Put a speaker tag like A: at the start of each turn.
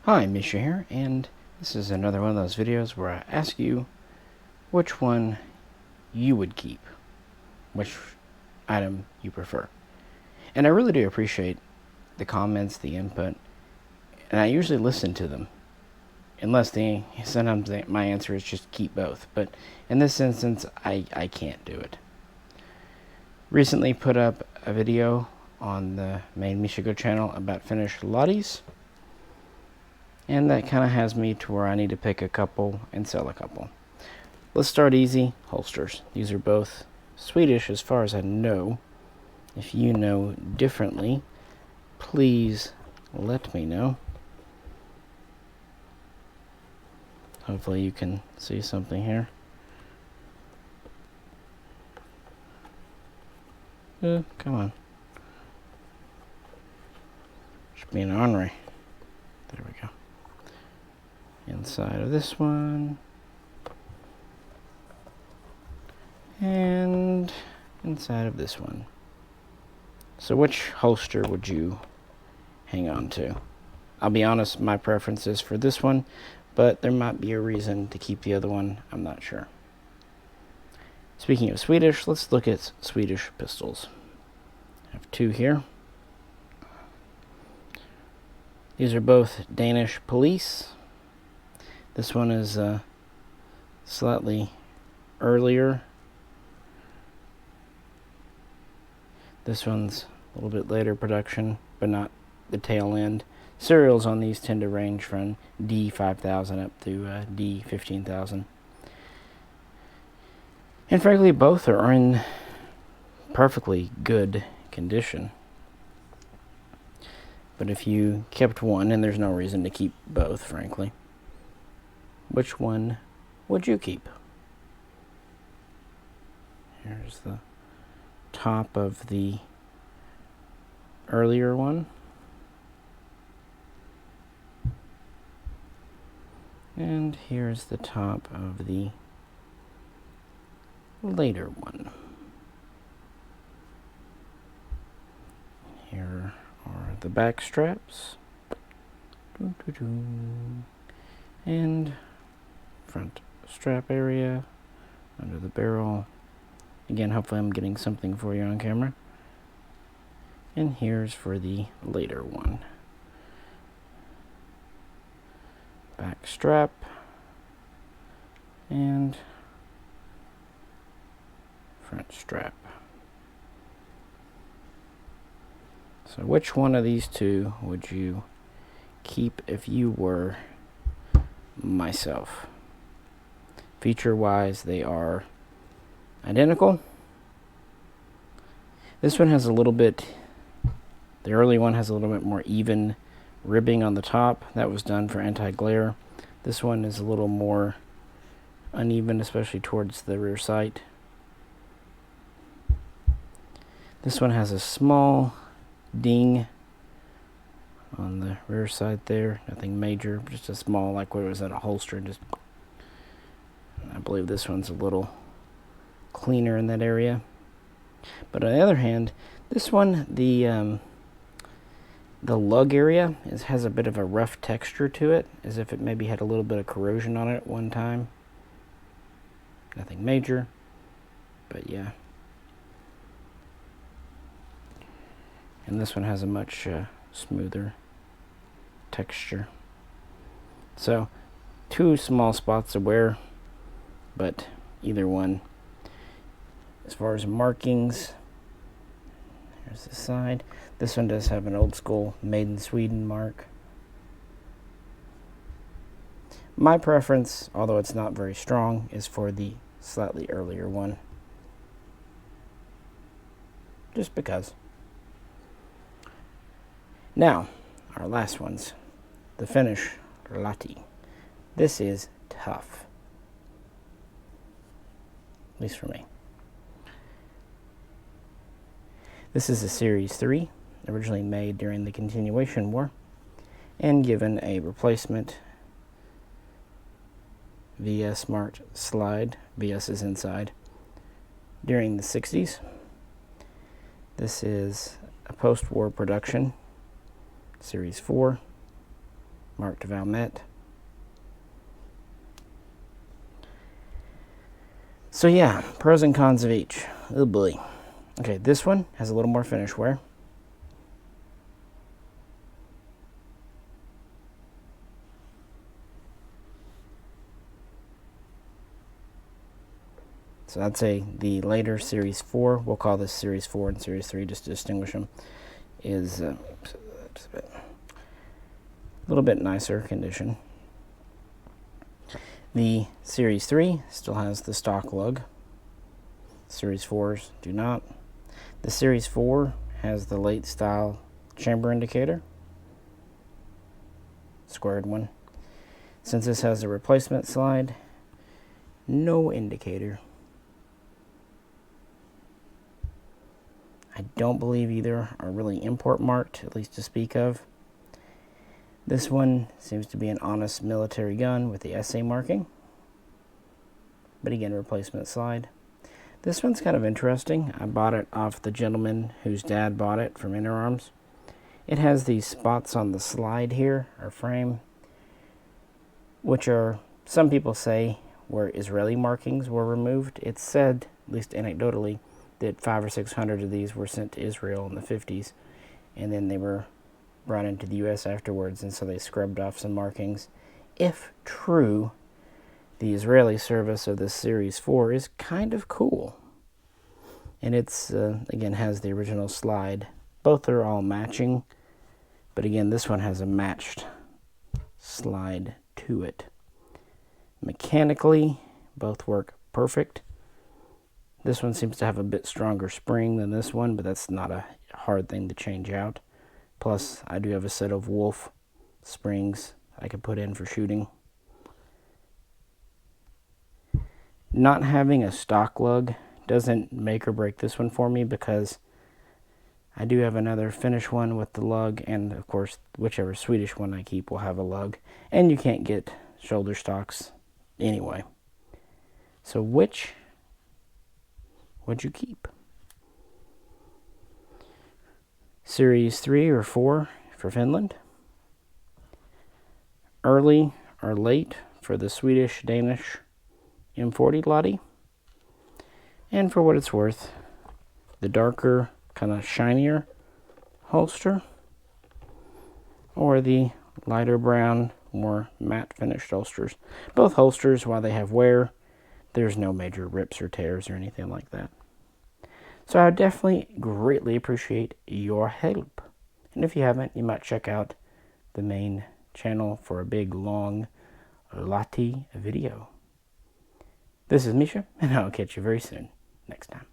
A: Hi, Misha here, and this is another one of those videos where I ask you which one you would keep, which item you prefer. And I really do appreciate the comments, the input, and I usually listen to them, unless sometimes my answer is just keep both, but in this instance, I can't do it. Recently put up a video on the main Misha channel about Finnish Lahtis. And that kind of has me to where I need to pick a couple and sell a couple. Let's start easy. Holsters. These are both Swedish as far as I know. If you know differently, please let me know. Hopefully you can see something here. Come on. Should be an ornery. There we go. Inside of this one, and inside of this one. So which holster would you hang on to? I'll be honest, my preference is for this one, but there might be a reason to keep the other one. I'm not sure. Speaking of Swedish, let's look at Swedish pistols. I have two here. These are both Danish police. This one is slightly earlier. This one's a little bit later production, but not the tail end. Serials on these tend to range from D5000 up to D15000. And frankly, both are in perfectly good condition. But if you kept one, and there's no reason to keep both, frankly, which one would you keep? Here's the top of the earlier one. And here's the top of the later one. Here are the back straps. And front strap area under the barrel. Again, hopefully I'm getting something for you on camera. And here's for the later one. Back strap and front strap. So which one of these two would you keep if you were myself? Feature wise, they are identical. This one has a little bit, the early one has a little bit more even ribbing on the top. That was done for anti-glare. This one is a little more uneven, especially towards the rear sight. This one has a small ding on the rear side there. Nothing major, just a small, like what was at a holster. Just, I believe this one's a little cleaner in that area. But on the other hand, this one, the lug area has a bit of a rough texture to it, as if it maybe had a little bit of corrosion on it at one time. Nothing major, but yeah. And this one has a much smoother texture. So, two small spots of wear, but either one. As far as markings, here's the side. This one does have an old school made in Sweden mark. My preference, although it's not very strong, is for the slightly earlier one. Just because. Now, our last ones. The Finnish Lahti. This is tough. At least for me. This is a Series 3, originally made during the Continuation War, and given a replacement VS marked slide. VS is inside. During the 60s. This is a post-war production, Series 4. marked Valmet. So yeah, pros and cons of each. Oh boy. Okay, this one has a little more finish wear. So I'd say the later Series 4, we'll call this Series 4 and Series 3 just to distinguish them, is just a little bit nicer condition. The Series 3 still has the stock lug. Series 4s do not. The Series 4 has the late style chamber indicator, squared one. Since this has a replacement slide, no indicator. I don't believe either are really import marked, at least to speak of. This one seems to be an honest military gun with the SA marking, but again, replacement slide. This one's kind of interesting. I bought it off the gentleman whose dad bought it from Inner Arms. It has these spots on the slide here, or frame, which are, some people say, where Israeli markings were removed. It's said, at least anecdotally, that 500 or 600 of these were sent to Israel in the 50s, and then they were brought into the U.S. afterwards, and so they scrubbed off some markings. If true, the Israeli service of this Series 4 is kind of cool. And it's, again, has the original slide. Both are all matching, but again, this one has a matched slide to it. Mechanically, both work perfect. This one seems to have a bit stronger spring than this one, but that's not a hard thing to change out. Plus, I do have a set of Wolf springs I could put in for shooting. Not having a stock lug doesn't make or break this one for me, because I do have another Finnish one with the lug, and of course, whichever Swedish one I keep will have a lug. And you can't get shoulder stocks anyway. So which would you keep? Series 3 or 4 for Finland. Early or late for the Swedish Danish M40 Lahti. And for what it's worth, the darker, kind of shinier holster, or the lighter brown, more matte finished holsters. Both holsters, while they have wear, there's no major rips or tears or anything like that. So I would definitely greatly appreciate your help. And if you haven't, you might check out the main channel for a big, long Lahti video. This is Misha, and I'll catch you very soon next time.